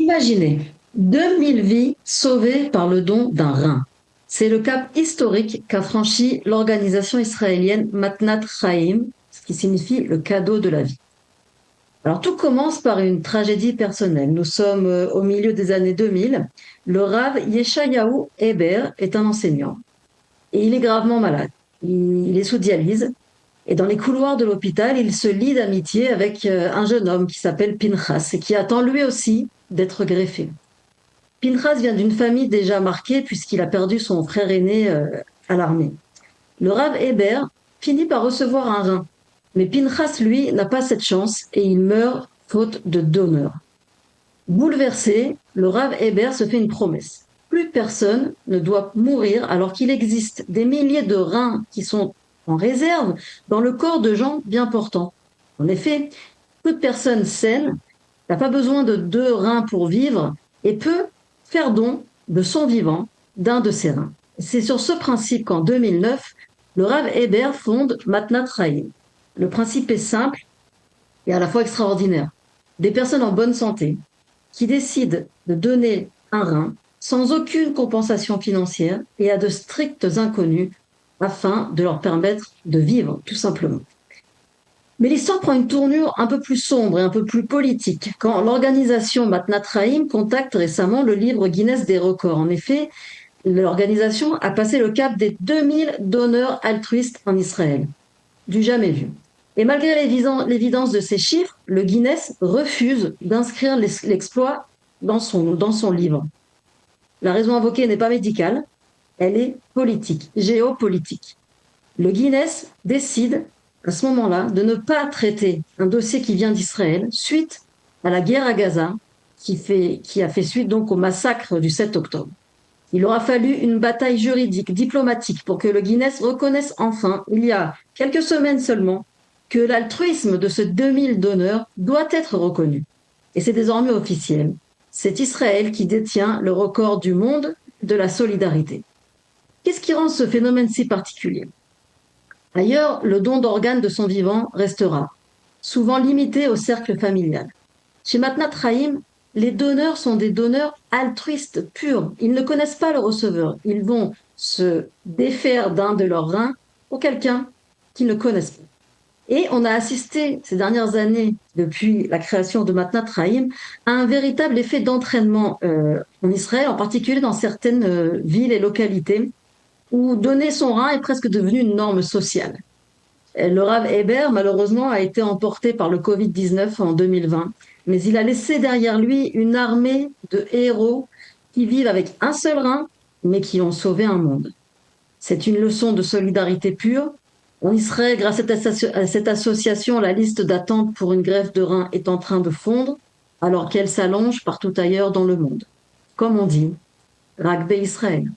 Imaginez 2000 vies sauvées par le don d'un rein. C'est le cap historique qu'a franchi l'organisation israélienne Matnat Chaim, ce qui signifie le cadeau de la vie. Alors tout commence par une tragédie personnelle. Nous sommes au milieu des années 2000. Le Rav Yeshayahu Eber est un enseignant et il est gravement malade. Il est sous dialyse et dans les couloirs de l'hôpital, il se lie d'amitié avec un jeune homme qui s'appelle Pinchas et qui attend lui aussi d'être greffé. Pinchas vient d'une famille déjà marquée puisqu'il a perdu son frère aîné à l'armée. Le Rav Eber finit par recevoir un rein, mais Pinchas, lui, n'a pas cette chance et il meurt faute de donneur. Bouleversé, le Rav Eber se fait une promesse. Plus personne ne doit mourir alors qu'il existe des milliers de reins qui sont en réserve dans le corps de gens bien portants. En effet, toute personne saine n'a pas besoin de 2 reins pour vivre et peut faire don de son vivant d'un de ses reins. C'est sur ce principe qu'en 2009, le Rav Eber fonde Matnat Chaim. Le principe est simple et à la fois extraordinaire. Des personnes en bonne santé qui décident de donner un rein sans aucune compensation financière et à de stricts inconnus afin de leur permettre de vivre, tout simplement. Mais l'histoire prend une tournure un peu plus sombre et un peu plus politique quand l'organisation Matnat Chaim contacte récemment le livre Guinness des records. En effet, l'organisation a passé le cap des 2000 donneurs altruistes en Israël. Du jamais vu. Et malgré l'évidence de ces chiffres, le Guinness refuse d'inscrire l'exploit dans son livre. La raison invoquée n'est pas médicale, elle est politique, géopolitique. Le Guinness décide à ce moment-là de ne pas traiter un dossier qui vient d'Israël suite à la guerre à Gaza qui a fait suite donc au massacre du 7 octobre. Il aura fallu une bataille juridique, diplomatique pour que le Guinness reconnaisse enfin, il y a quelques semaines seulement, que l'altruisme de ce 2000 donneurs doit être reconnu. Et c'est désormais officiel. C'est Israël qui détient le record du monde de la solidarité. Qu'est-ce qui rend ce phénomène si particulier? Ailleurs, le don d'organes de son vivant restera, souvent limité au cercle familial. Chez Matnat Chaim, les donneurs sont des donneurs altruistes purs. Ils ne connaissent pas le receveur. Ils vont se défaire d'un de leurs reins pour quelqu'un qu'ils ne connaissent pas. Et on a assisté ces dernières années, depuis la création de Matnat Chaim, à un véritable effet d'entraînement en Israël, en particulier dans certaines villes et localités, où donner son rein est presque devenu une norme sociale. Le Rav Eber, malheureusement, a été emporté par le Covid-19 en 2020, mais il a laissé derrière lui une armée de héros qui vivent avec un seul rein, mais qui ont sauvé un monde. C'est une leçon de solidarité pure. En Israël, grâce à cette association, la liste d'attente pour une greffe de rein est en train de fondre, alors qu'elle s'allonge partout ailleurs dans le monde. Comme on dit, Rak Israël.